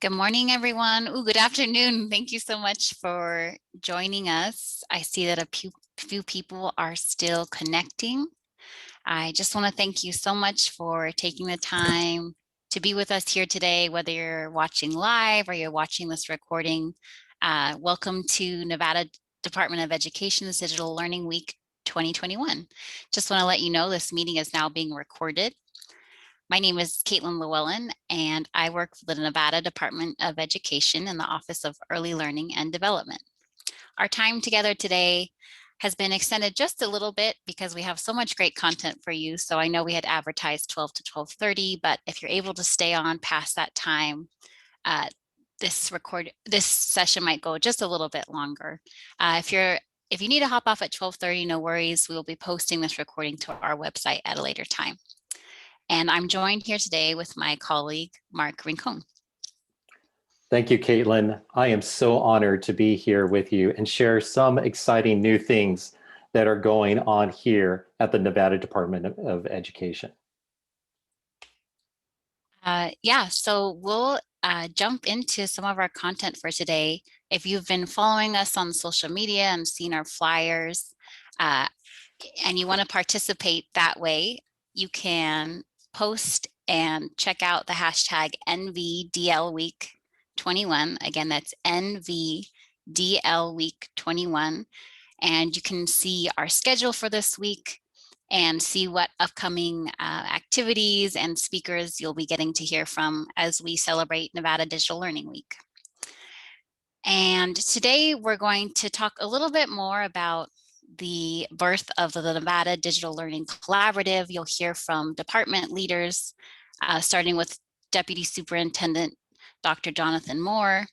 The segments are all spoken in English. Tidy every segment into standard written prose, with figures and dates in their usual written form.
Good morning, everyone. Ooh, good afternoon. Thank you so much for joining us. I see that a few people are still connecting. I just want to thank you so much for taking the time to be with us here today, whether you're watching live or you're watching this recording. Welcome to Nevada Department of Education's Digital Learning Week 2021. Just want to let you know this meeting is now being recorded. My name is Caitlin Llewellyn, and I work for the Nevada Department of Education in the Office of Early Learning and Development. Our time together today has been extended just a little bit because we have so much great content for you. So I know we had advertised 12 to 12:30, but if you're able to stay on past that time, uh, this session might go just a little bit longer. If you need to hop off at 12:30, no worries. We will be posting this recording to our website at a later time. And I'm joined here today with my colleague, Mark Rincon. Thank you, Caitlin. I am so honored to be here with you and share some exciting new things that are going on here at the Nevada Department of Education. So we'll jump into some of our content for today. If you've been following us on social media and seen our flyers, uh, and you want to participate that way, you can post and check out the hashtag NVDLWeek21. Again, that's NVDLWeek21. And you can see our schedule for this week and see what upcoming activities and speakers you'll be getting to hear from as we celebrate Nevada Digital Learning Week. And today we're going to talk a little bit more about the birth of the Nevada Digital Learning Collaborative. You'll hear from department leaders, starting with Deputy Superintendent Dr. Jonathan Moore,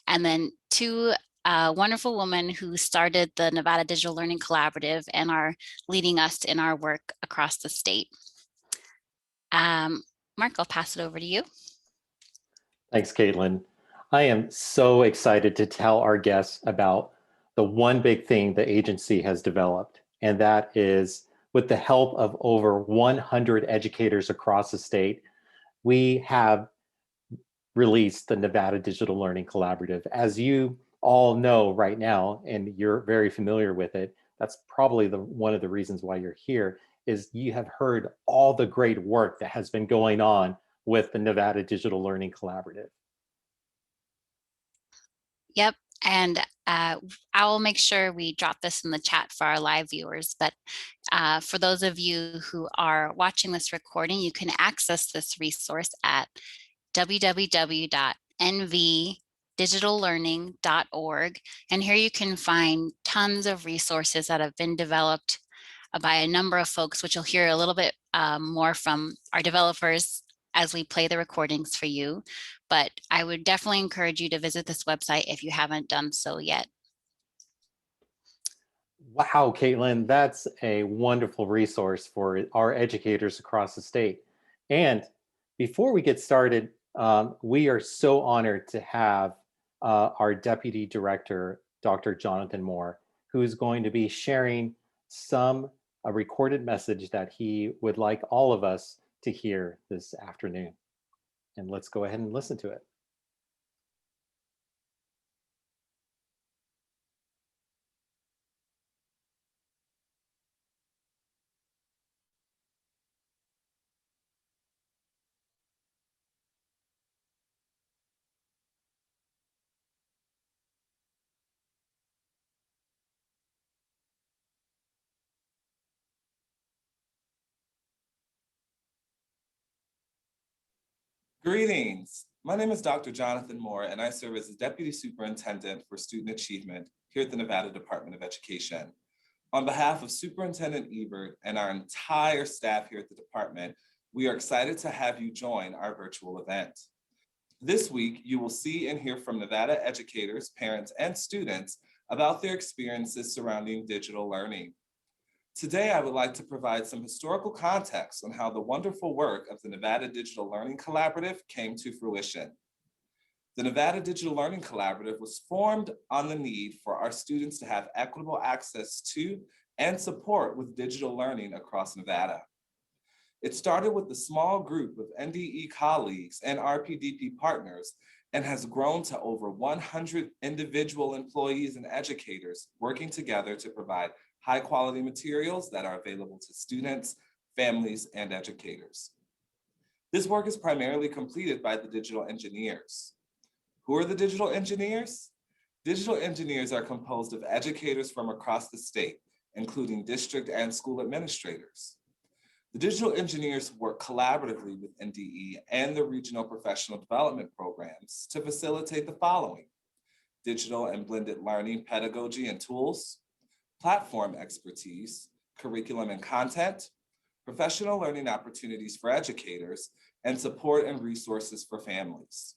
and then two wonderful women who started the Nevada Digital Learning Collaborative and are leading us in our work across the state. Mark, I'll pass it over to you. Thanks, Caitlin. I am so excited to tell our guests about the one big thing the agency has developed, and that is with the help of over 100 educators across the state, we have released the Nevada Digital Learning Collaborative. As you all know right now, and you're very familiar with it, that's probably one of the reasons why you're here, is you have heard all the great work that has been going on with the Nevada Digital Learning Collaborative. Yep, and I will make sure we drop this in the chat for our live viewers, but for those of you who are watching this recording, you can access this resource at www.nvdigitallearning.org. And here you can find tons of resources that have been developed by a number of folks, which you'll hear a little bit more from our developers as we play the recordings for you. But I would definitely encourage you to visit this website if you haven't done so yet. Wow, Caitlin, that's a wonderful resource for our educators across the state. And before we get started, we are so honored to have our Deputy Director, Dr. Jonathan Moore, who is going to be sharing a recorded message that he would like all of us to hear this afternoon. And let's go ahead and listen to it. Greetings. My name is Dr. Jonathan Moore, and I serve as the Deputy Superintendent for Student Achievement here at the Nevada Department of Education. On behalf of Superintendent Ebert and our entire staff here at the department, we are excited to have you join our virtual event. This week, you will see and hear from Nevada educators, parents, and students about their experiences surrounding digital learning. Today, I would like to provide some historical context on how the wonderful work of the Nevada Digital Learning Collaborative came to fruition. The Nevada Digital Learning Collaborative was formed on the need for our students to have equitable access to and support with digital learning across Nevada. It started with a small group of NDE colleagues and RPDP partners and has grown to over 100 individual employees and educators working together to provide high quality materials that are available to students, families, and educators. This work is primarily completed by the digital engineers. Who are the digital engineers? Digital engineers are composed of educators from across the state, including district and school administrators. The digital engineers work collaboratively with NDE and the regional professional development programs to facilitate the following: digital and blended learning pedagogy and tools, platform expertise, curriculum and content, professional learning opportunities for educators, and support and resources for families.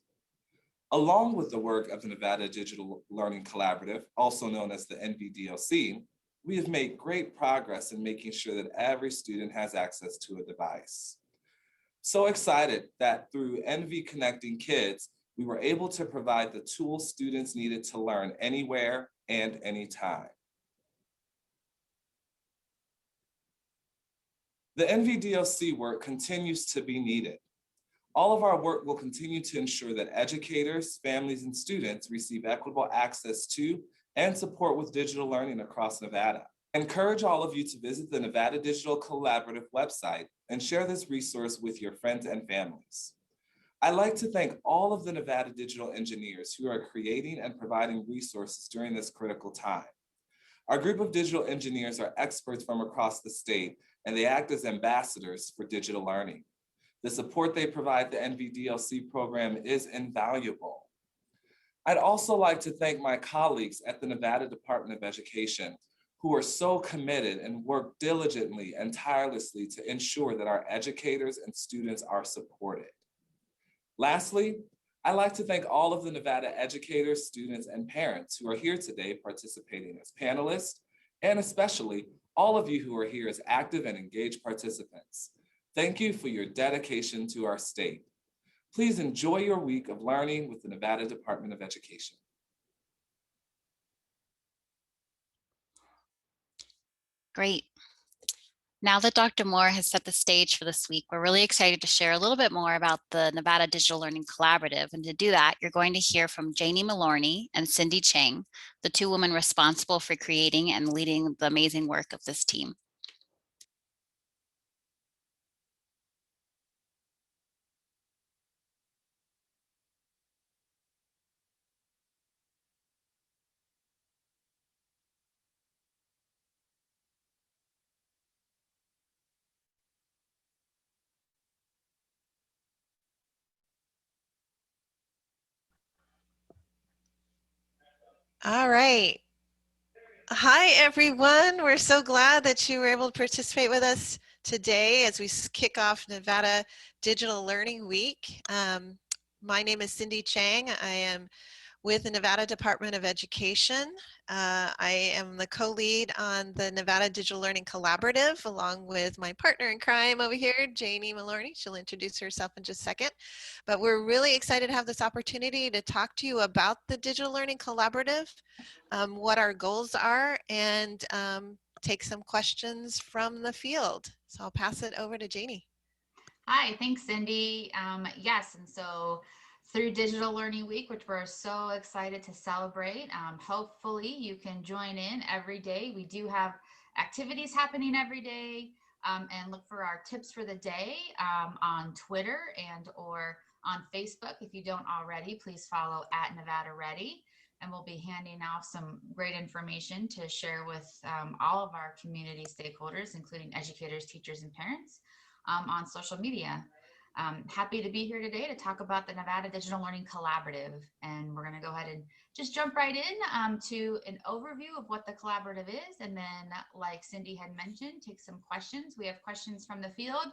Along with the work of the Nevada Digital Learning Collaborative, also known as the NVDLC, we have made great progress in making sure that every student has access to a device. So excited that through NV Connecting Kids, we were able to provide the tools students needed to learn anywhere and anytime. The NVDLC work continues to be needed. All of our work will continue to ensure that educators, families, and students receive equitable access to and support with digital learning across Nevada. I encourage all of you to visit the Nevada Digital Collaborative website and share this resource with your friends and families. I'd like to thank all of the Nevada digital engineers who are creating and providing resources during this critical time. Our group of digital engineers are experts from across the state, and they act as ambassadors for digital learning. The support they provide the NVDLC program is invaluable. I'd also like to thank my colleagues at the Nevada Department of Education who are so committed and work diligently and tirelessly to ensure that our educators and students are supported. Lastly, I'd like to thank all of the Nevada educators, students, and parents who are here today participating as panelists, and especially all of you who are here as active and engaged participants. Thank you for your dedication to our state. Please enjoy your week of learning with the Nevada Department of Education. Great. Now that Dr. Moore has set the stage for this week, we're really excited to share a little bit more about the Nevada Digital Learning Collaborative. And to do that, you're going to hear from Janie Malorny and Cindy Chang, the two women responsible for creating and leading the amazing work of this team. All right. Hi, everyone. We're so glad that you were able to participate with us today as we kick off Nevada Digital Learning Week. My name is Cindy Chang. I am with the Nevada Department of Education. I am the co-lead on the Nevada Digital Learning Collaborative, along with my partner in crime over here, Janie Malorny. She'll introduce herself in just a second. But we're really excited to have this opportunity to talk to you about the Digital Learning Collaborative, what our goals are, and take some questions from the field. So I'll pass it over to Janie. Hi, thanks, Cindy. Yes, and so through Digital Learning Week, which we're so excited to celebrate, hopefully you can join in every day. We do have activities happening every day, and look for our tips for the day on Twitter and or on Facebook. If you don't already, please follow at Nevada Ready, and we'll be handing out some great information to share with all of our community stakeholders, including educators, teachers, and parents on social media. Happy to be here today to talk about the Nevada Digital Learning Collaborative. And we're gonna go ahead and just jump right in to an overview of what the collaborative is. And then, like Cindy had mentioned, take some questions. We have questions from the field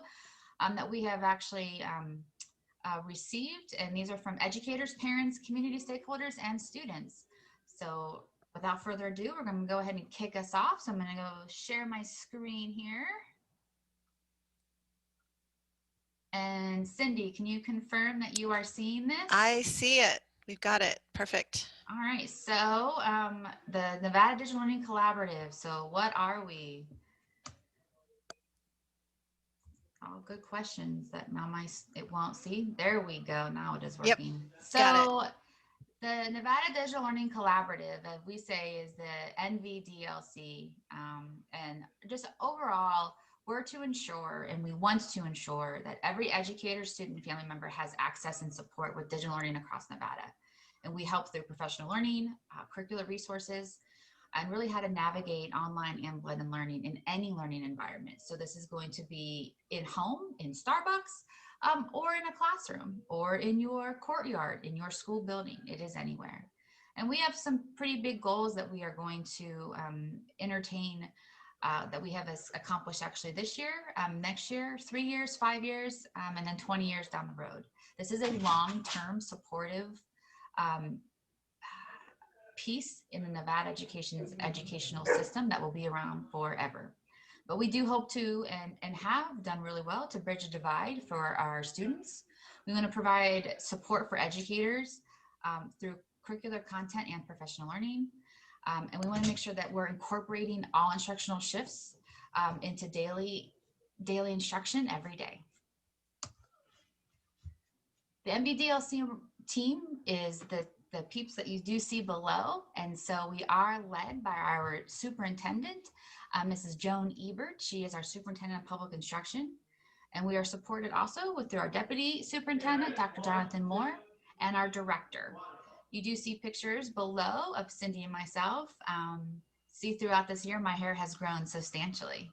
that we have actually received. And these are from educators, parents, community stakeholders, and students. So without further ado, we're gonna go ahead and kick us off. So I'm gonna go share my screen here. And Cindy, can you confirm that you are seeing this? I see it. We've got it. Perfect. All right. So the Nevada Digital Learning Collaborative. So what are we? All all good questions that now it won't see. There we go. Now it is Yep. working. Got it. So the Nevada Digital Learning Collaborative, as we say, is the NVDLC. And just overall, we're to ensure, and we want to ensure, that every educator, student, and family member has access and support with digital learning across Nevada. And we help through professional learning, curricular resources, and really how to navigate online and blended learning in any learning environment. So this is going to be in home, in Starbucks, or in a classroom, or in your courtyard, in your school building. It is anywhere. And we have some pretty big goals that we are going to entertain, that we have accomplished actually this year, next year, 3 years, 5 years, and then 20 years down the road. This is a long-term supportive piece in the Nevada educational system that will be around forever. But we do hope to, and have done really well, to bridge a divide for our students. We want to provide support for educators through curricular content and professional learning. And we want to make sure that we're incorporating all instructional shifts into daily instruction every day. The MBDLC team is the peeps that you do see below. And so we are led by our superintendent, Mrs. Joan Ebert. She is our superintendent of public instruction. And we are supported also through our deputy superintendent, Dr. Jonathan Moore, and our director. You do see pictures below of Cindy and myself. See, throughout this year, my hair has grown substantially.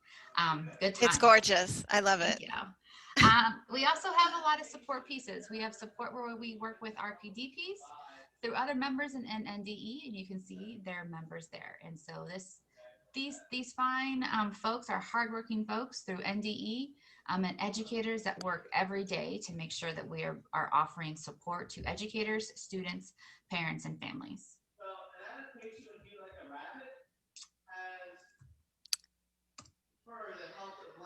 Good time. It's gorgeous. I love it. Thank you. We also have a lot of support pieces. We have support where we work with our PDPs through other members in NDE, and you can see their members there. And so these fine folks are hardworking folks through NDE, and educators that work every day to make sure that we are offering support to educators, students, parents, and families.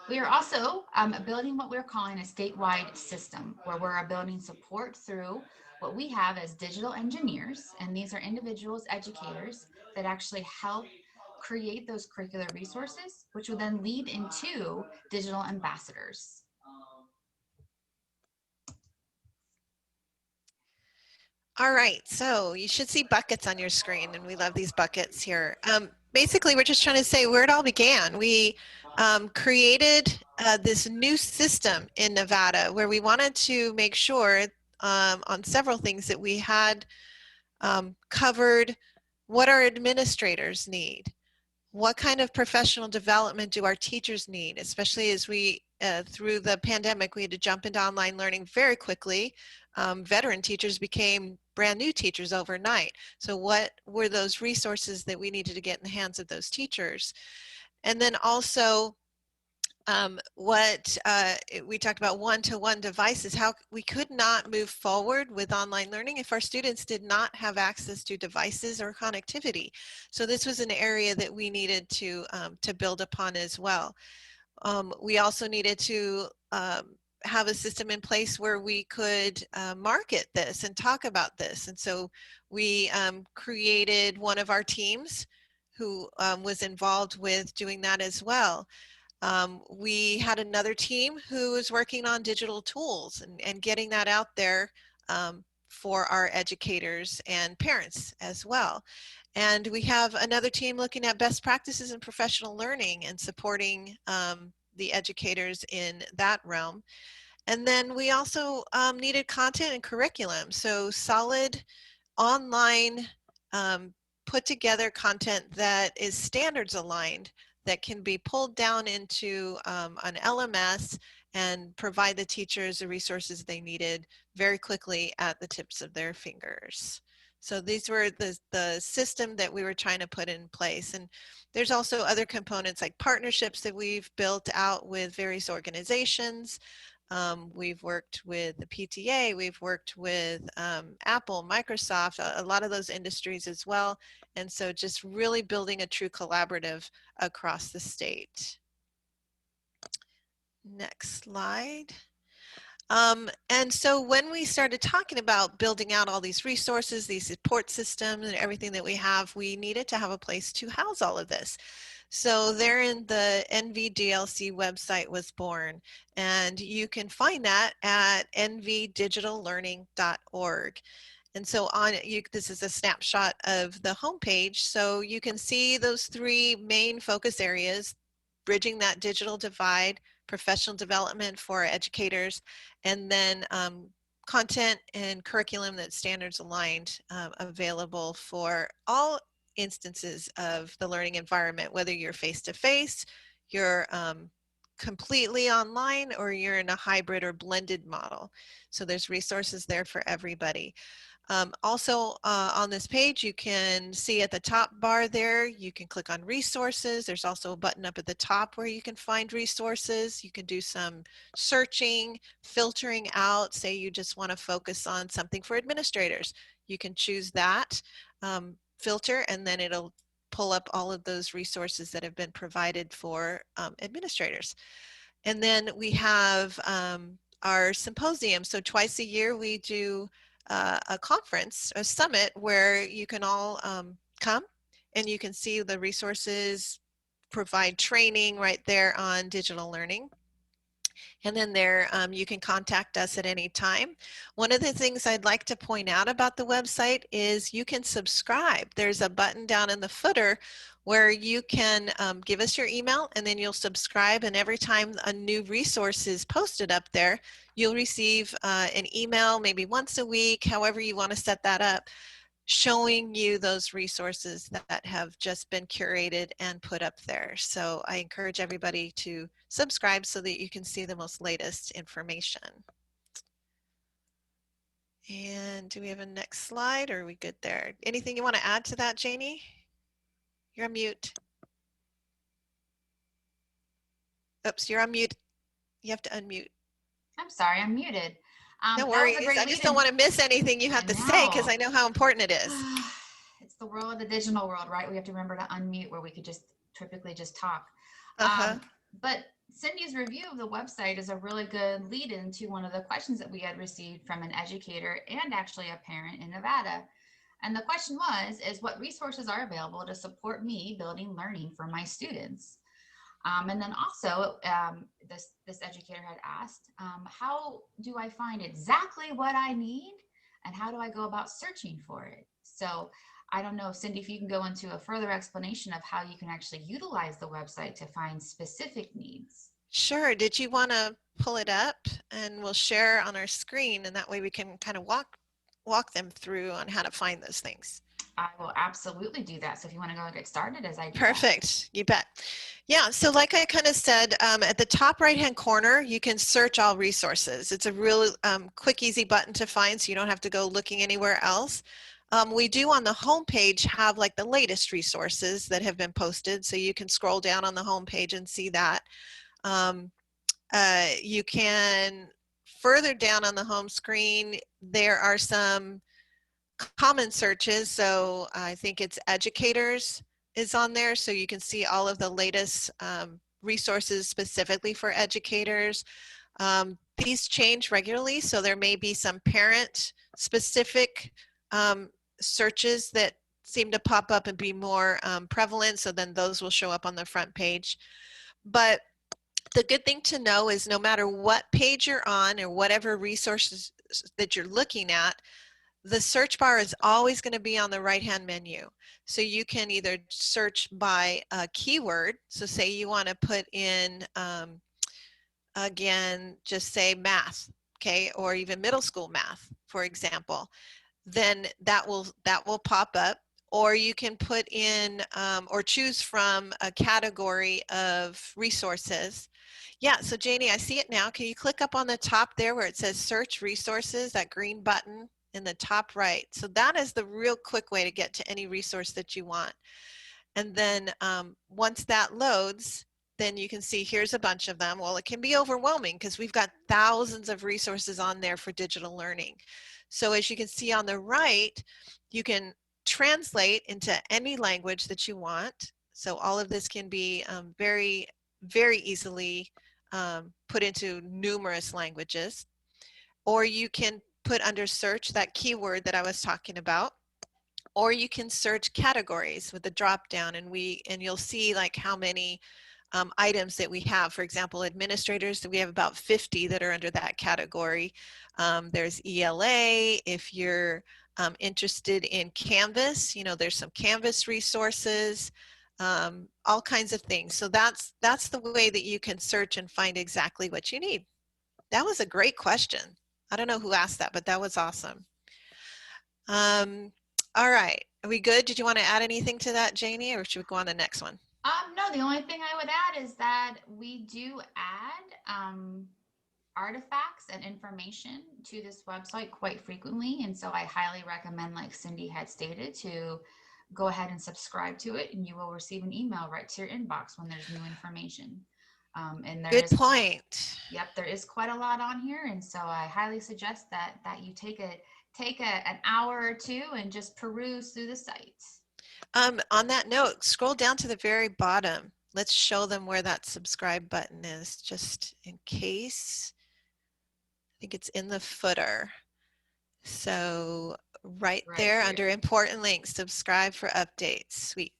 We are also building what we're calling a statewide system, where we're building support through what we have as digital engineers. And these are individuals, educators, that actually help create those curricular resources, which will then lead into digital ambassadors. All right, so you should see buckets on your screen, and we love these buckets here. Basically, we're just trying to say where it all began. We created this new system in Nevada where we wanted to make sure on several things that we had covered what our administrators need. What kind of professional development do our teachers need, especially as we, through the pandemic, we had to jump into online learning very quickly. Veteran teachers became brand new teachers overnight. So what were those resources that we needed to get in the hands of those teachers? And then also we talked about one-to-one devices, how we could not move forward with online learning if our students did not have access to devices or connectivity. So this was an area that we needed to build upon as well. We also needed to have a system in place where we could market this and talk about this. And so we created one of our teams who was involved with doing that as well. We had another team who was working on digital tools and getting that out there for our educators and parents as well. And we have another team looking at best practices in professional learning and supporting the educators in that realm. And then we also needed content and curriculum. So solid online put together content that is standards aligned, that can be pulled down into an LMS and provide the teachers the resources they needed very quickly at the tips of their fingers. So these were the system that we were trying to put in place. And there's also other components like partnerships that we've built out with various organizations. We've worked with the PTA, we've worked with Apple, Microsoft, a lot of those industries as well. And so just really building a true collaborative across the state. Next slide. And so when we started talking about building out all these resources, these support systems and everything that we have, we needed to have a place to house all of this. So therein the NVDLC website was born, and you can find that at nvdigitallearning.org. And so this is a snapshot of the homepage. So you can see those three main focus areas: bridging that digital divide, professional development for educators, and then content and curriculum that's standards aligned, available for all instances of the learning environment, whether you're face-to-face, you're completely online, or you're in a hybrid or blended model. So there's resources there for everybody. Also on this page, you can see at the top bar there, you can click on resources. There's also a button up at the top where you can find resources. You can do some searching, filtering out. Say you just want to focus on something for administrators. You can choose that filter, and then it'll pull up all of those resources that have been provided for administrators. And then we have our symposium. So twice a year we do a conference, a summit, where you can all come and you can see the resources, provide training right there on digital learning. And then there you can contact us at any time. One of the things I'd like to point out about the website is you can subscribe. There's a button down in the footer where you can give us your email, and then you'll subscribe, and every time a new resource is posted up there, you'll receive an email maybe once a week, however you want to set that up, showing you those resources that have just been curated and put up there. So I encourage everybody to subscribe so that you can see the most latest information. And do we have a next slide, or are we good there? Anything you want to add to that, Janie? You're on mute. Oops, you're on mute. You have to unmute. I'm sorry, I'm muted. No That worries. was a great I just don't want to miss anything you have to say, because I know how important it is. It's the world, the digital world, right? We have to remember to unmute where we could just typically just talk. But Cindy's review of the website is a really good lead into one of the questions that we had received from an educator and actually a parent in Nevada. And the question is what resources are available to support me building learning for my students? And then also, this educator had asked, how do I find exactly what I need, and how do I go about searching for it? So I don't know, Cindy, if you can go into a further explanation of how you can actually utilize the website to find specific needs. Sure. Did you want to pull it up, and we'll share on our screen, and that way we can kind of walk them through on how to find those things. I will absolutely do that. So if you want to go and get started as I do. Perfect. You bet. Yeah, so like I kind of said, at the top right-hand corner, you can search all resources. It's a really quick, easy button to find, so you don't have to go looking anywhere else. We do on the home page have like the latest resources that have been posted, so you can scroll down on the home page and see that. You can further down on the home screen, there are some common searches. So I think it's educators is on there, so you can see all of the latest resources specifically for educators. These change regularly, so there may be some parent specific searches that seem to pop up and be more prevalent, so then those will show up on the front page. But the good thing to know is no matter what page you're on or whatever resources that you're looking at, the search bar is always going to be on the right-hand menu. So you can either search by a keyword. So say you want to put in, again, just say math, okay, or even middle school math, for example. Then that will pop up. Or you can put in or choose from a category of resources. Yeah, so Janie, I see it now. Can you click up on the top there where it says search resources, that green button in the top right? So that is the real quick way to get to any resource that you want. And then once that loads, then you can see here's a bunch of them. Well, it can be overwhelming because we've got thousands of resources on there for digital learning. So as you can see on the right, you can translate into any language that you want. So all of this can be very, very easily put into numerous languages. Or you can put under search that keyword that I was talking about. or you can search categories with the drop down, and you'll see like how many items that we have. For example, administrators, we have about 50 that are under that category. There's ELA. If you're interested in Canvas, there's some Canvas resources, all kinds of things. So that's the way that you can search and find exactly what you need. That was a great question. I don't know who asked that, but that was awesome. All right, are we good? Did you want to add anything to that, Janie, or should we go on to the next one? No, the only thing I would add is that we do add artifacts and information to this website quite frequently. And so I highly recommend, like Cindy had stated, to go ahead and subscribe to it, and you will receive an email right to your inbox when there's new information. And there Good is point. Yep, there is quite a lot on here. And so I highly suggest that you take an hour or two and just peruse through the sites. On that note, scroll down to the very bottom. Let's show them where that subscribe button is, just in case. I think it's in the footer. So right there here. under important links, subscribe for updates. Sweet.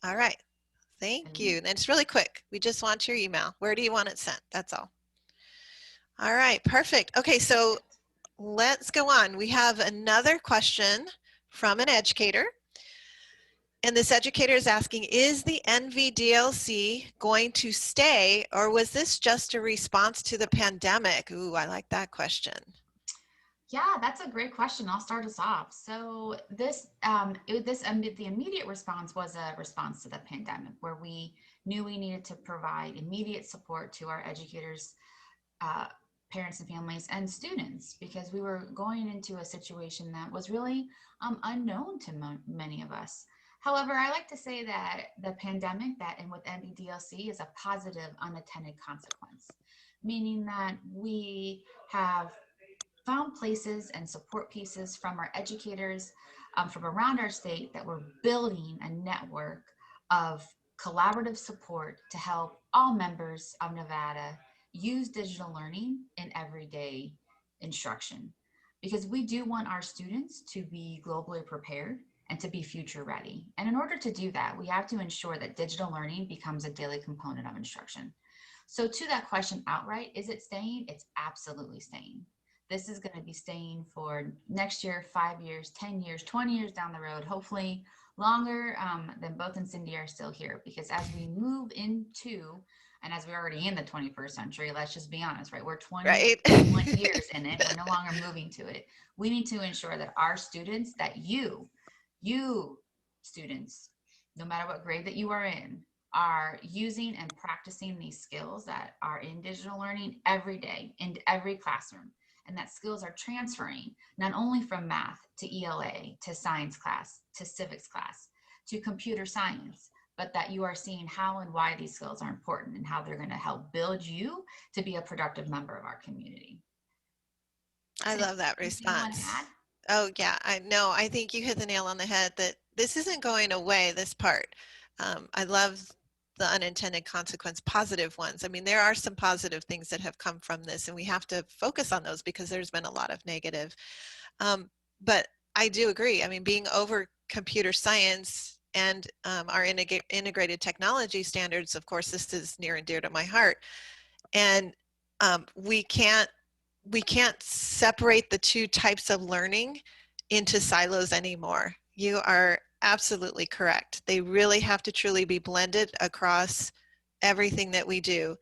All right. Thank you. And it's really quick. We just want your email. Where do you want it sent? That's all. All right. Perfect. Okay. So let's go on. We have another question from an educator. And this educator is asking, is the NVDLC going to stay, or was this just a response to the pandemic? Ooh, I like that question. Yeah, that's a great question. I'll start us off. So the immediate response was a response to the pandemic, where we knew we needed to provide immediate support to our educators, parents and families, and students, because we were going into a situation that was really unknown to many of us. However, I like to say that the pandemic, and with NVDLC, is a positive unintended consequence, meaning that we have found places and support pieces from our educators from around our state that we're building a network of collaborative support to help all members of Nevada use digital learning in everyday instruction. Because we do want our students to be globally prepared and to be future ready. And in order to do that, we have to ensure that digital learning becomes a daily component of instruction. So to that question outright, is it staying? It's absolutely staying. This is going to be staying for next year, 5 years, 10 years, 20 years down the road, hopefully longer than both and Cindy are still here. Because as we move into, and as we're already in the 21st century, let's just be honest, right? We're 21 years in it. We're no longer moving to it. We need to ensure that our students, that you students, no matter what grade that you are in, are using and practicing these skills that are in digital learning every day in every classroom. And that skills are transferring not only from math to ELA, to science class, to civics class, to computer science, but that you are seeing how and why these skills are important and how they're going to help build you to be a productive member of our community. I love that response. Oh yeah, I think you hit the nail on the head that this isn't going away, this part. I love the unintended consequence, positive ones. I mean, there are some positive things that have come from this, and we have to focus on those because there's been a lot of negative. But I do agree. I mean, being over computer science and our integrated technology standards, of course, this is near and dear to my heart. And we can't separate the two types of learning into silos anymore. You are absolutely correct. They really have to truly be blended across everything that we do,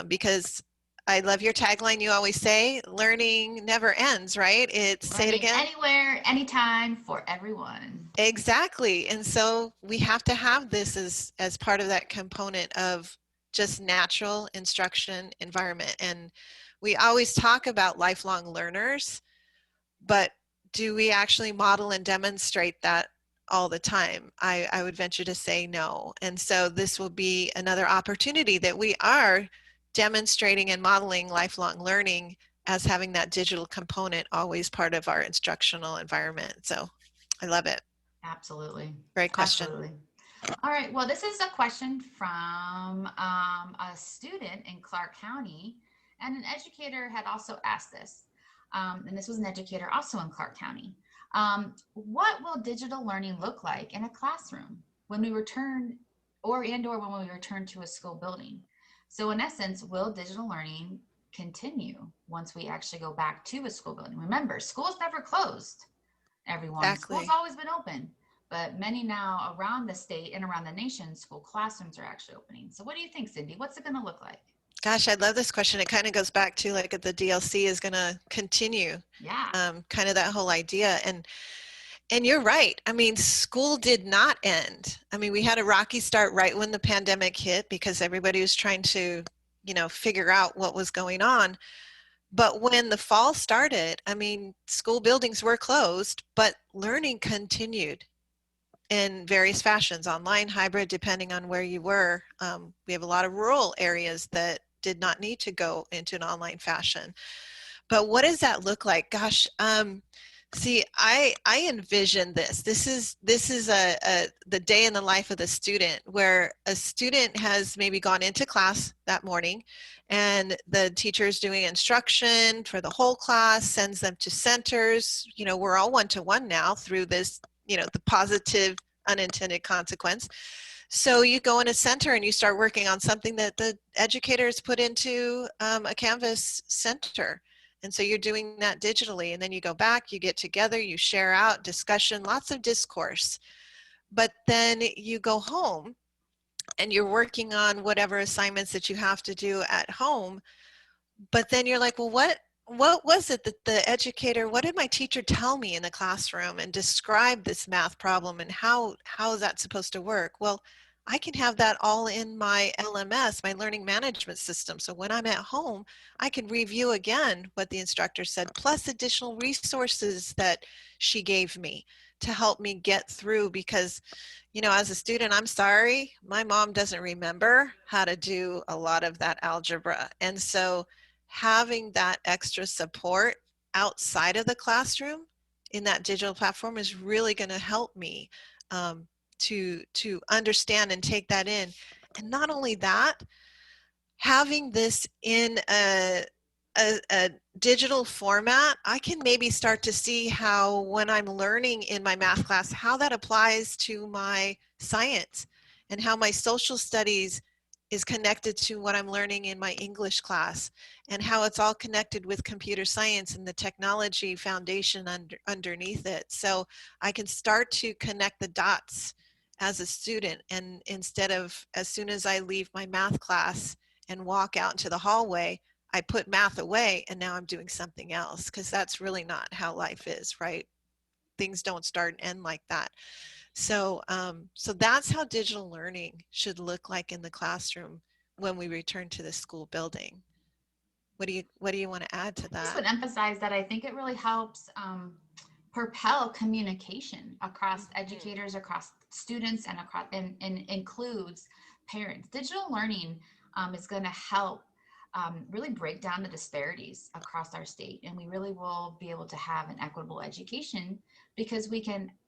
because I love your tagline. You always say, learning never ends, right? Say it again. Anywhere, anytime, for everyone. Exactly. And so we have to have this as part of that component of just natural instruction environment. And we always talk about lifelong learners, but do we actually model and demonstrate that all the time? I would venture to say no. And so this will be another opportunity that we are demonstrating and modeling lifelong learning as having that digital component always part of our instructional environment. So I love it. Absolutely. Great question. Absolutely. All right. Well, this is a question from a student in Clark County, and an educator had also asked this. And this was an educator also in Clark County. What will digital learning look like in a classroom when we return or when we return to a school building? So in essence, will digital learning continue once we actually go back to a school building? Remember, school's never closed, everyone. School's Exactly. always been open, but many now around the state and around the nation, school classrooms are actually opening. So what do you think, Cindy? What's it going to look like? Gosh, I love this question. It kind of goes back to like if the DLC is going to continue, Yeah. kind of that whole idea. And you're right. I mean, school did not end. I mean, we had a rocky start right when the pandemic hit because everybody was trying to, figure out what was going on. But when the fall started, I mean, school buildings were closed, but learning continued in various fashions, online, hybrid, depending on where you were. We have a lot of rural areas that did not need to go into an online fashion. But what does that look like? Gosh, see, I envision this. This is the day in the life of the student, where a student has maybe gone into class that morning, and the teacher is doing instruction for the whole class, sends them to centers. We're all one-to-one now through this, the positive unintended consequence. So you go in a center and you start working on something that the educators put into a Canvas center. And so you're doing that digitally, and then you go back, you get together, you share out, discussion, lots of discourse. But then you go home and you're working on whatever assignments that you have to do at home. But then you're like, well, what was it that the educator, what did my teacher tell me in the classroom and describe this math problem, and how is that supposed to work? Well, I can have that all in my LMS, my learning management system. So when I'm at home, I can review again what the instructor said, plus additional resources that she gave me to help me get through. Because, as a student, I'm sorry, my mom doesn't remember how to do a lot of that algebra. And so having that extra support outside of the classroom in that digital platform is really going to help me to understand and take that in. And not only that, having this in a digital format, I can maybe start to see how, when I'm learning in my math class, how that applies to my science, and how my social studies is connected to what I'm learning in my English class, and how it's all connected with computer science and the technology foundation underneath it. So I can start to connect the dots as a student, and instead of, as soon as I leave my math class and walk out into the hallway, I put math away and now I'm doing something else, because that's really not how life is, right? Things don't start and end like that. So, so that's how digital learning should look like in the classroom when we return to the school building. What do you want to add to I just that? would emphasize that I think it really helps propel communication across educators, across students, and across and includes parents. Digital learning is going to help really break down the disparities across our state, and we really will be able to have an equitable education, because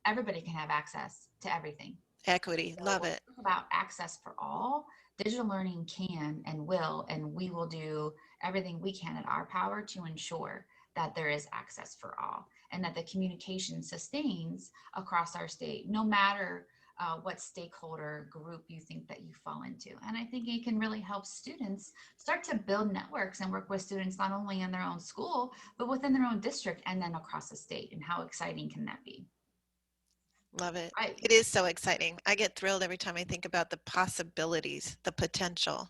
everybody can have access to everything. Equity, So love when we it. talk about access for all, digital learning can and will, and we will do everything we can in our power to ensure that there is access for all, and that the communication sustains across our state, no matter what stakeholder group you think that you fall into. And I think it can really help students start to build networks and work with students not only in their own school, but within their own district and then across the state. And how exciting can that be? Love it. Right. It is so exciting. I get thrilled every time I think about the possibilities, the potential.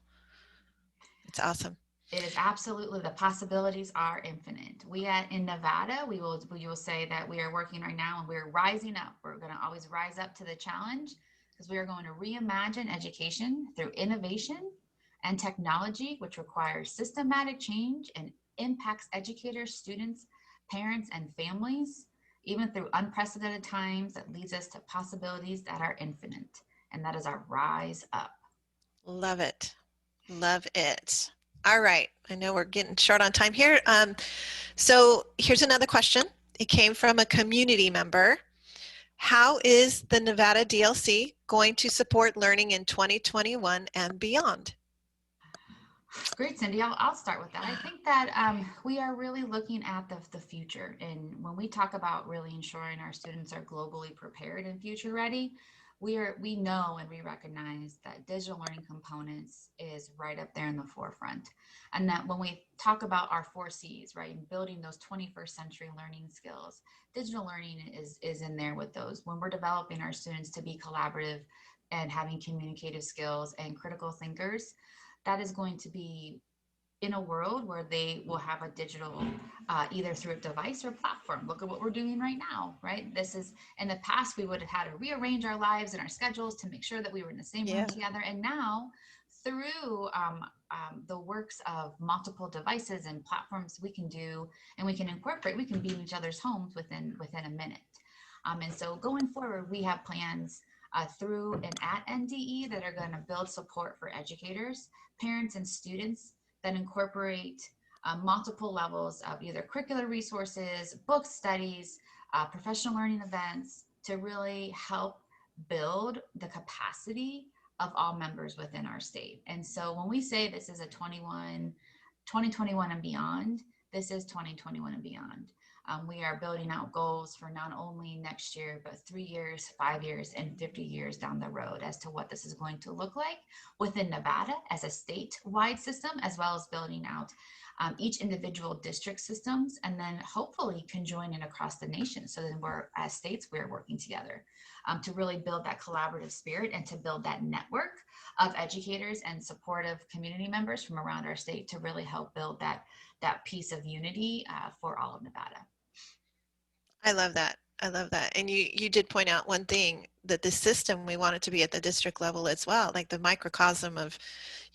It's awesome. It is absolutely, the possibilities are infinite. In Nevada, we will say that we are working right now and we're rising up. We're going to always rise up to the challenge, because we are going to reimagine education through innovation and technology, which requires systematic change and impacts educators, students, parents, and families, even through unprecedented times, that leads us to possibilities that are infinite. And that is our rise up. Love it. Love it. All right. I know we're getting short on time here. So here's another question. It came from a community member. How is the Nevada DLC going to support learning in 2021 and beyond? Great, Cindy. I'll start with that. I think that we are really looking at the future. And when we talk about really ensuring our students are globally prepared and future ready, we know and we recognize that digital learning components is right up there in the forefront. And that when we talk about our 4 Cs, right, and building those 21st century learning skills, digital learning is in there with those. When we're developing our students to be collaborative and having communicative skills and critical thinkers, that is going to be in a world where they will have a digital, either through a device or platform. Look at what we're doing right now, right? This is, in the past, we would have had to rearrange our lives and our schedules to make sure that we were in the same room Yeah. together. And now, through the works of multiple devices and platforms, we can do, and we can incorporate, we can be in each other's homes within a minute. And so going forward, we have plans through and at NDE that are going to build support for educators, parents, and students that incorporate multiple levels of either curricular resources, book studies, professional learning events to really help build the capacity of all members within our state. And so when we say this is a 2021 and beyond, this is 2021 and beyond. We are building out goals for not only next year, but 3 years, 5 years, and 50 years down the road as to what this is going to look like within Nevada as a statewide system, as well as building out each individual district systems, and then hopefully conjoining across the nation. So then we're, as states, we're working together to really build that collaborative spirit and to build that network of educators and supportive community members from around our state to really help build that piece of unity for all of Nevada. I love that. I love that. And you did point out one thing, that the system, we want it to be at the district level as well, like the microcosm of,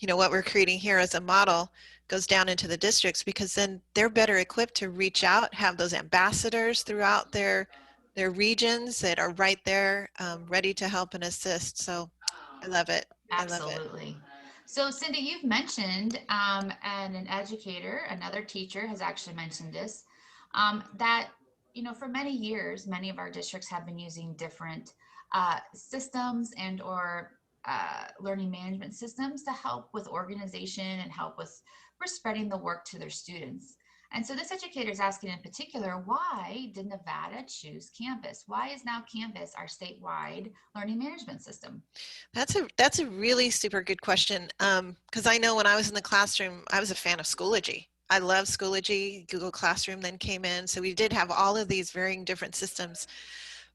what we're creating here as a model goes down into the districts, because then they're better equipped to reach out, have those ambassadors throughout their regions that are right there, ready to help and assist. So I love it. I love it. Absolutely. So, Cindy, you've mentioned, and an educator, another teacher has actually mentioned this, that, for many years, many of our districts have been using different systems and or learning management systems to help with organization and help with spreading the work to their students. And so this educator is asking in particular, why did Nevada choose Canvas? Why is now Canvas our statewide learning management system? That's a really super good question. Because I know when I was in the classroom, I was a fan of Schoology. I love Schoology. Google Classroom then came in. So we did have all of these varying different systems.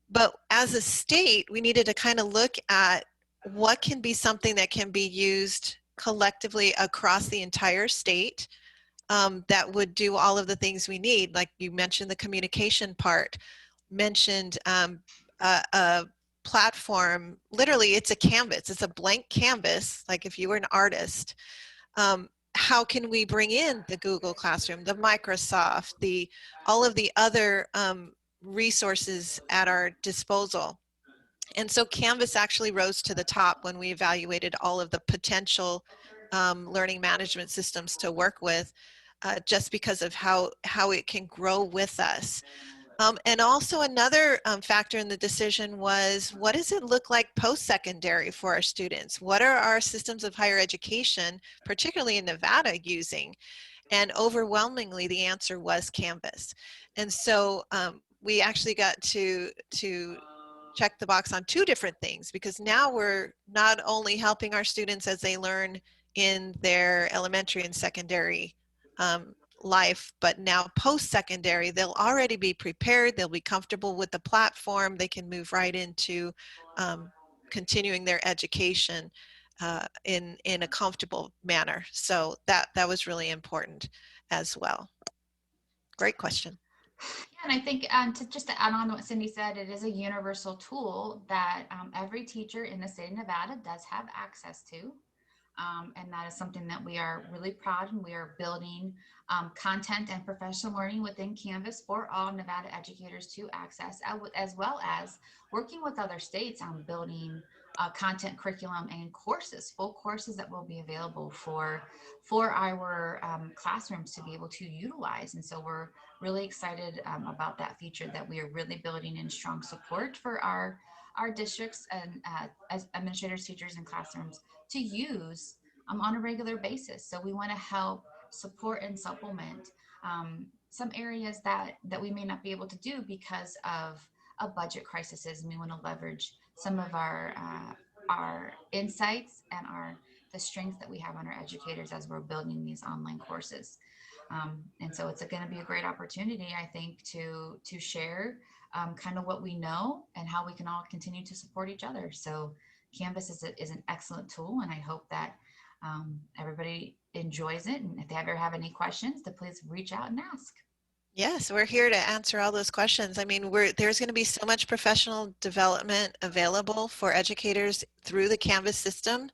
But as a state, we needed to kind of look at what can be something that can be used collectively across the entire state, that would do all of the things we need. Like you mentioned, the communication part, mentioned a platform. Literally, it's a canvas. It's a blank canvas. Like if you were an artist, how can we bring in the Google Classroom, the Microsoft, all of the other resources at our disposal? And so Canvas actually rose to the top when we evaluated all of the potential learning management systems to work with, just because of how it can grow with us. And also another factor in the decision was, what does it look like post-secondary for our students? What are our systems of higher education, particularly in Nevada, using? And overwhelmingly, the answer was Canvas. And so we actually got to check the box on two different things, because now we're not only helping our students as they learn in their elementary and secondary life, but now post-secondary, they'll already be prepared, they'll be comfortable with the platform, they can move right into continuing their education in a comfortable manner. So that was really important as well. Great question. Yeah, and I think to add on to what Cindy said, it is a universal tool that every teacher in the state of Nevada does have access to. And that is something that we are really proud, and we are building content and professional learning within Canvas for all Nevada educators to access, as well as working with other states on building content, curriculum, and courses, full courses that will be available for our classrooms to be able to utilize. And so we're really excited about that feature, that we are really building in strong support for our districts and as administrators, teachers, and classrooms to use on a regular basis. So we want to help support and supplement some areas that we may not be able to do because of budget crises, and we want to leverage some of our insights and the strengths that we have on our educators as we're building these online courses. And so it's going to be a great opportunity, I think, to share kind of what we know and how we can all continue to support each other. So Canvas is an excellent tool, and I hope that everybody enjoys it. And if they ever have any questions, to please reach out and ask. Yes, we're here to answer all those questions. I mean, there's going to be so much professional development available for educators through the Canvas system.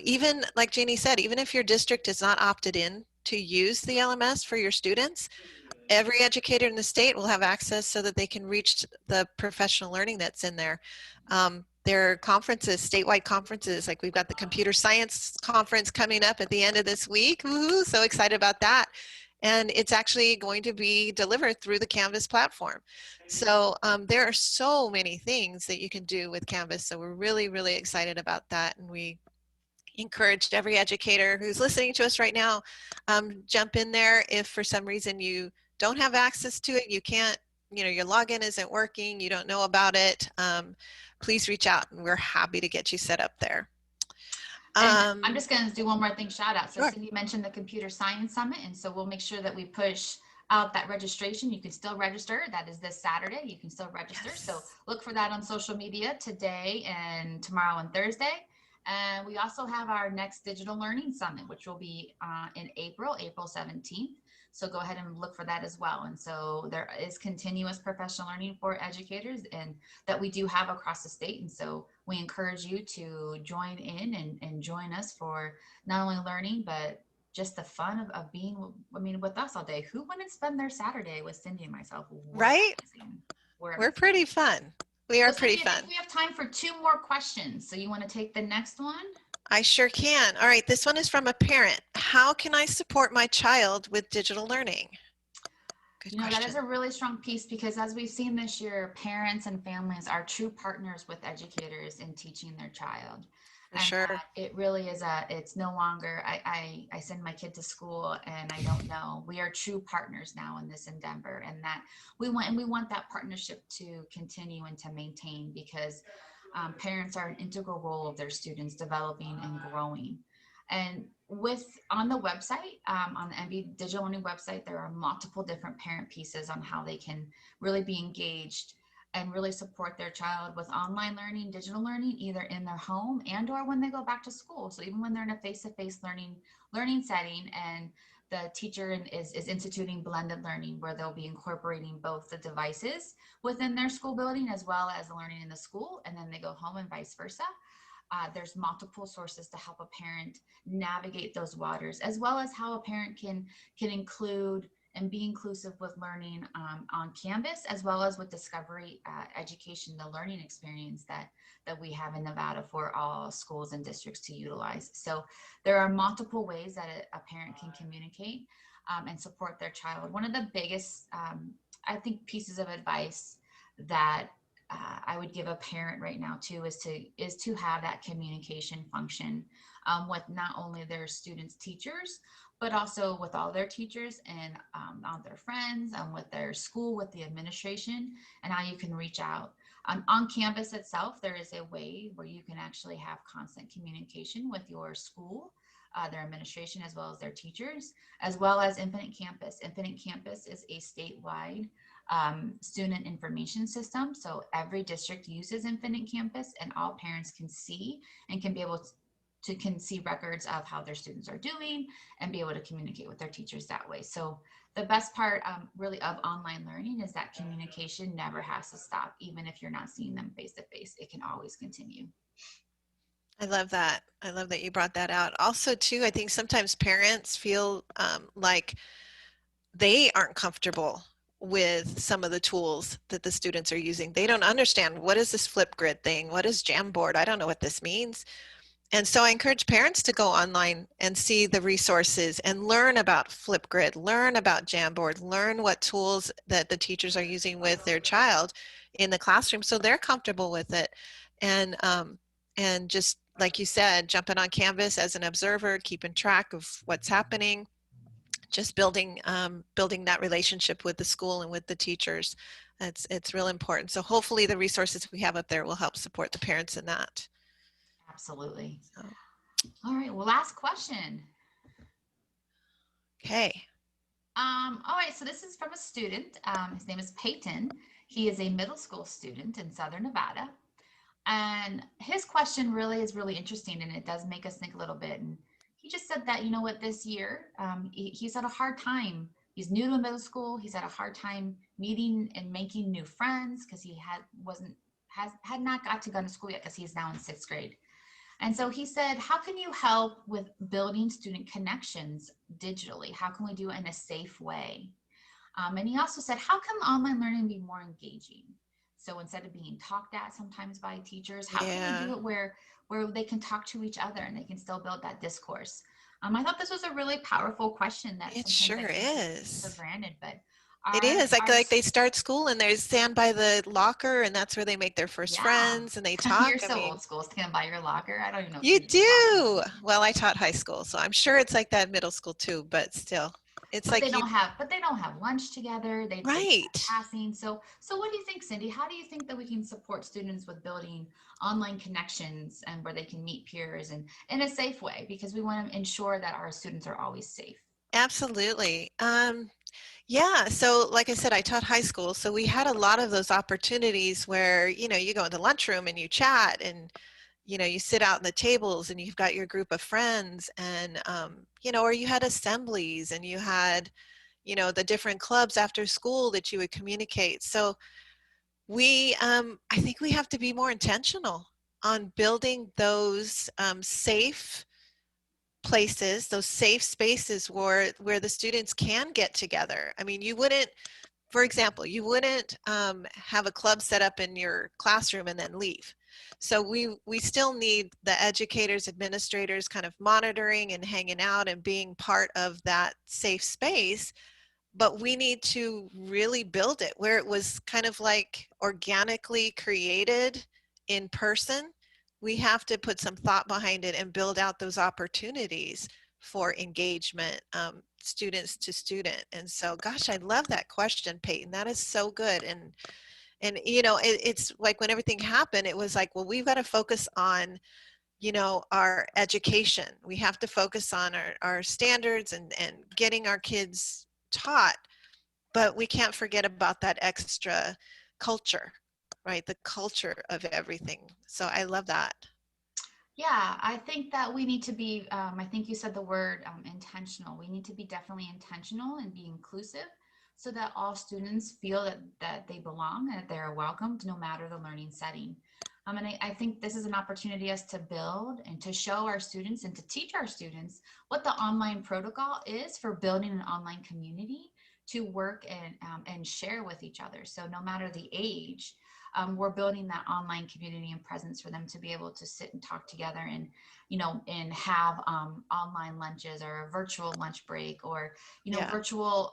Even like Jeannie said, even if your district is not opted in to use the LMS for your students, every educator in the state will have access so that they can reach the professional learning that's in there. There are conferences, statewide conferences, like we've got the computer science conference coming up at the end of this week. Woo-hoo, so excited about that. And it's actually going to be delivered through the Canvas platform. So there are so many things that you can do with Canvas. So we're really, really excited about that. And we encourage every educator who's listening to us right now, jump in there. If for some reason you don't have access to it, you can't, your login isn't working, you don't know about it, please reach out and we're happy to get you set up there. And I'm just going to do one more thing, shout out. So sure. Cindy mentioned the Computer Science Summit, and so we'll make sure that we push out that registration. You can still register. That is this Saturday. You can still register. Yes. So look for that on social media today and tomorrow and Thursday. And we also have our next Digital Learning Summit, which will be in April 17th. So go ahead and look for that as well. And so there is continuous professional learning for educators and that we do have across the state. And so we encourage you to join in and join us for not only learning, but just the fun of being, with us all day. Who wouldn't spend their Saturday with Cindy and myself? Right? We're pretty fun. We are pretty fun. I think we have time for 2 more questions. So you want to take the next one? I sure can. All right, this one is from a parent. How can I support my child with digital learning? Good question. That is a really strong piece because as we've seen this year, parents and families are true partners with educators in teaching their child. For sure. It really is it's no longer, I send my kid to school and I don't know. We are true partners now in this endeavor, and that we want that partnership to continue and to maintain because parents are an integral role of their students developing and growing. And on the website, on the MB Digital Learning website, there are multiple different parent pieces on how they can really be engaged and really support their child with online learning, digital learning, either in their home and or when they go back to school. So even when they're in a face-to-face learning setting and the teacher is instituting blended learning where they'll be incorporating both the devices within their school building as well as the learning in the school, and then they go home and vice versa. There's multiple sources to help a parent navigate those waters, as well as how a parent can include and be inclusive with learning on Canvas, as well as with Discovery Education, the learning experience that we have in Nevada for all schools and districts to utilize. So there are multiple ways that a parent can communicate and support their child. One of the biggest, I think, pieces of advice that I would give a parent right now too is to have that communication function with not only their students' teachers, but also with all their teachers and all their friends, with their school, with the administration, and how you can reach out. On Canvas itself, there is a way where you can actually have constant communication with your school, their administration, as well as their teachers, as well as Infinite Campus. Infinite Campus is a statewide student information system. So every district uses Infinite Campus, and all parents can see and can be able to see records of how their students are doing and be able to communicate with their teachers that way. So the best part really of online learning is that communication never has to stop. Even if you're not seeing them face to face, it can always continue. I love that. I love that you brought that out. Also too, I think sometimes parents feel like they aren't comfortable with some of the tools that the students are using. They don't understand, what is this Flipgrid thing? What is Jamboard? I don't know what this means. And so I encourage parents to go online and see the resources and learn about Flipgrid, learn about Jamboard, learn what tools that the teachers are using with their child in the classroom so they're comfortable with it. And just like you said, jumping on Canvas as an observer, keeping track of what's happening, just building that relationship with the school and with the teachers. It's real important. So hopefully the resources we have up there will help support the parents in that. Absolutely. So, All right. Well, last question. okay. All right. So this is from a student. His name is Peyton. He is a middle school student in Southern Nevada. And his question really is really interesting, and it does make us think a little bit. And he just said that, you know what, this year, he's had a hard time. He's new to middle school. He's had a hard time meeting and making new friends because he had not got to go to school yet because he's now in 6th grade. And so he said, how can you help with building student connections digitally? How can we do it in a safe way? And he also said, how can online learning be more engaging? So instead of being talked at sometimes by teachers, how can we do it where they can talk to each other and they can still build that discourse? I thought this was a really powerful question that It sometimes sure I think we take is. for granted, but It is like they start school and they stand by the locker and that's where they make their first yeah. friends and they You're talk. I so mean, old school, stand by your locker. I don't even know if you you're even talking. do. Well, I taught high school, so I'm sure it's like that in middle school too, but still, it's But like you, they don't have lunch together. They just have right. passing. So what do you think, Cindy? How do you think that we can support students with building online connections and where they can meet peers and in a safe way? Because we want to ensure that our students are always safe. Absolutely. Yeah, so like I said, I taught high school, so we had a lot of those opportunities where, you go in the lunchroom and you chat and, you sit out in the tables and you've got your group of friends and, or you had assemblies and you had, the different clubs after school that you would communicate. So I think we have to be more intentional on building those safe places, those safe spaces where the students can get together. I mean, for example, you wouldn't have a club set up in your classroom and then leave. So we still need the educators, administrators kind of monitoring and hanging out and being part of that safe space. But we need to really build it where it was kind of like organically created in person. We have to put some thought behind it and build out those opportunities for engagement, students to student. And so, gosh, I love that question, Peyton. That is so good. And it's like when everything happened, it was like, well, we've got to focus on our education. We have to focus on our standards and getting our kids taught, but we can't forget about that extra culture, right? The culture of everything. So I love that. Yeah, I think that we need to be, I think you said the word intentional. We need to be definitely intentional and be inclusive so that all students feel that they belong and that they're welcomed no matter the learning setting. And I think this is an opportunity us to build and to show our students and to teach our students what the online protocol is for building an online community to work and share with each other. So no matter the age, we're building that online community and presence for them to be able to sit and talk together and, and have online lunches or a virtual lunch break or, Yeah. virtual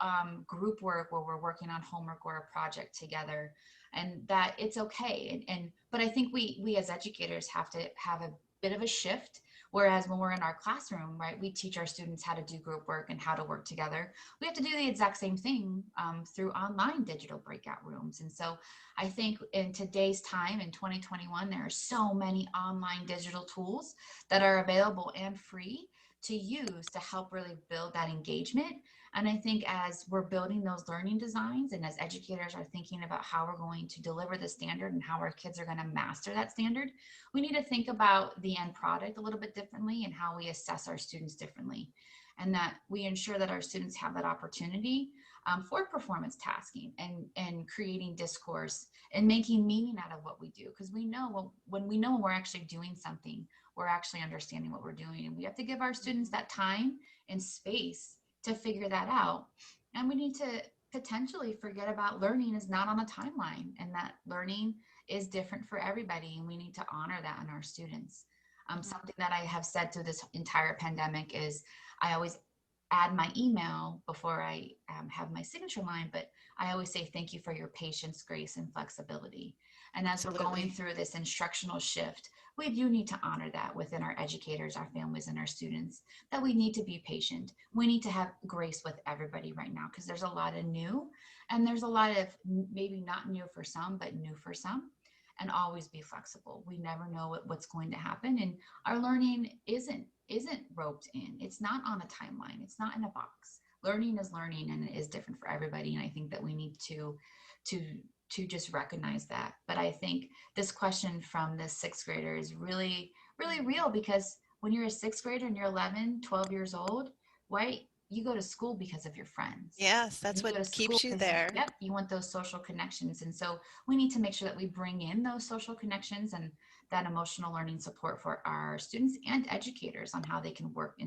group work where we're working on homework or a project together, and that it's okay. But I think we as educators have to have a bit of a shift. Whereas when we're in our classroom, right, we teach our students how to do group work and how to work together. We have to do the exact same thing through online digital breakout rooms. And so I think in today's time in 2021, there are so many online digital tools that are available and free to use to help really build that engagement. And I think as we're building those learning designs and as educators are thinking about how we're going to deliver the standard and how our kids are going to master that standard, we need to think about the end product a little bit differently and how we assess our students differently. And that we ensure that our students have that opportunity for performance tasking and creating discourse and making meaning out of what we do. Because we know when we're actually doing something, we're actually understanding what we're doing. And we have to give our students that time and space to figure that out. And we need to potentially forget about learning is not on a timeline and that learning is different for everybody. And we need to honor that in our students. Something that I have said through this entire pandemic is I always add my email before I have my signature line, but I always say thank you for your patience, grace, and flexibility. And as we're going Absolutely. through this instructional shift, we do need to honor that within our educators, our families, and our students, that we need to be patient. We need to have grace with everybody right now, because there's a lot of new, and there's a lot of maybe not new for some, but new for some. And always be flexible. We never know what's going to happen, and our learning isn't roped in. It's not on a timeline. It's not in a box. Learning is learning, and it is different for everybody. And I think that we need to just recognize that. But I think this question from this sixth grader is really, really real, because when you're a sixth grader and you're 11, 12 years old, right? You go to school because of your friends. Yes, that's You go to what school keeps you because there. yep, you want those social connections. And so we need to make sure that we bring in those social connections and that emotional learning support for our students and educators on how they can work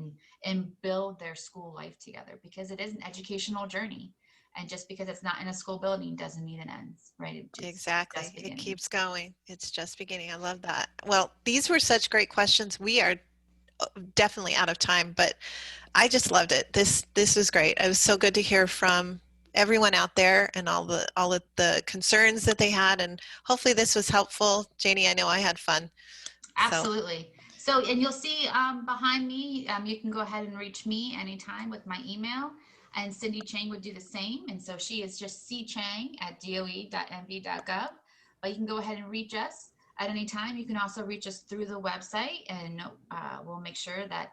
and build their school life together, because it is an educational journey. And just because it's not in a school building doesn't mean it ends, right? It's Exactly. just It beginning. keeps going. It's just beginning. I love that. Well, these were such great questions. We are definitely out of time, but I just loved it. This was great. It was so good to hear from everyone out there and all of the concerns that they had, and hopefully this was helpful. Janie, I know I had fun. Absolutely. So, and you'll see behind me, you can go ahead and reach me anytime with my email, and Cindy Chang would do the same. And so she is just cchang@doe.mv.gov, but you can go ahead and reach us at any time. You can also reach us through the website, and we'll make sure that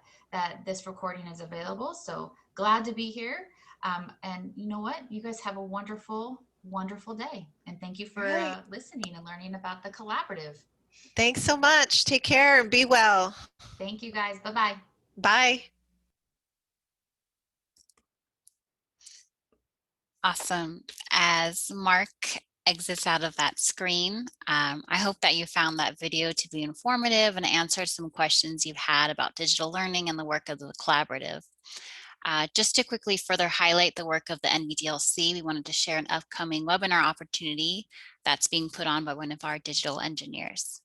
this recording is available. So glad to be here. And you know what? You guys have a wonderful, wonderful day. And thank you for listening and learning about the collaborative. Thanks so much. Take care and be well. Thank you, guys. Bye-bye. Bye. Awesome. As Mark exits out of that screen, I hope that you found that video to be informative and answered some questions you've had about digital learning and the work of the collaborative. Just to quickly further highlight the work of the NVDLC, we wanted to share an upcoming webinar opportunity that's being put on by one of our digital engineers.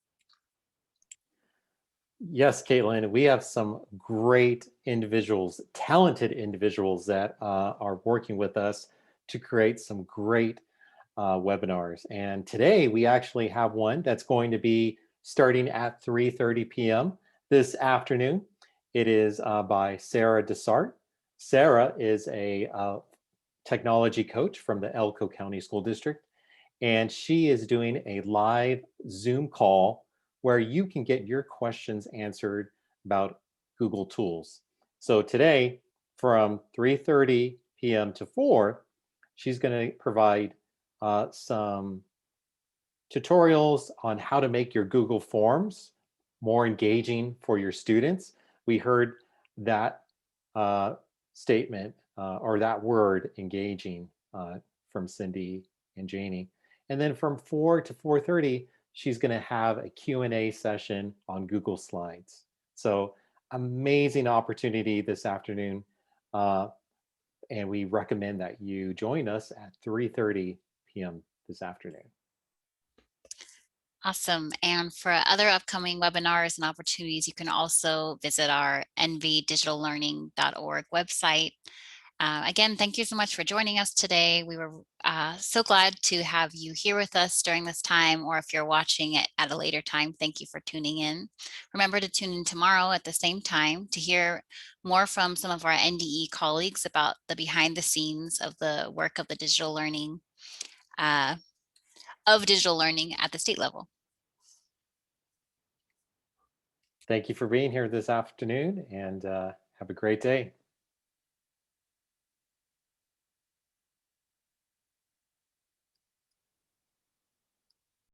Yes, Caitlin, we have some great individuals, talented individuals that are working with us to create some great webinars. And today we actually have one that's going to be starting at 3:30 p.m. this afternoon. It is by Sarah Desart. Sarah is a technology coach from the Elko County School District, and she is doing a live Zoom call where you can get your questions answered about Google Tools. So today from 3:30 p.m. to 4, she's going to provide some tutorials on how to make your Google Forms more engaging for your students. We heard that statement or that word, engaging, from Cindy and Janie. And then from 4 to 4:30, she's going to have a Q&A session on Google Slides. So amazing opportunity this afternoon. And we recommend that you join us at 3:30 p.m. this afternoon. Awesome. And for other upcoming webinars and opportunities, you can also visit our nvdigitallearning.org website. Again, thank you so much for joining us today. We were so glad to have you here with us during this time, or if you're watching it at a later time, thank you for tuning in. Remember to tune in tomorrow at the same time to hear more from some of our NDE colleagues about the behind the scenes of the work of the digital learning, at the state level. Thank you for being here this afternoon, and have a great day.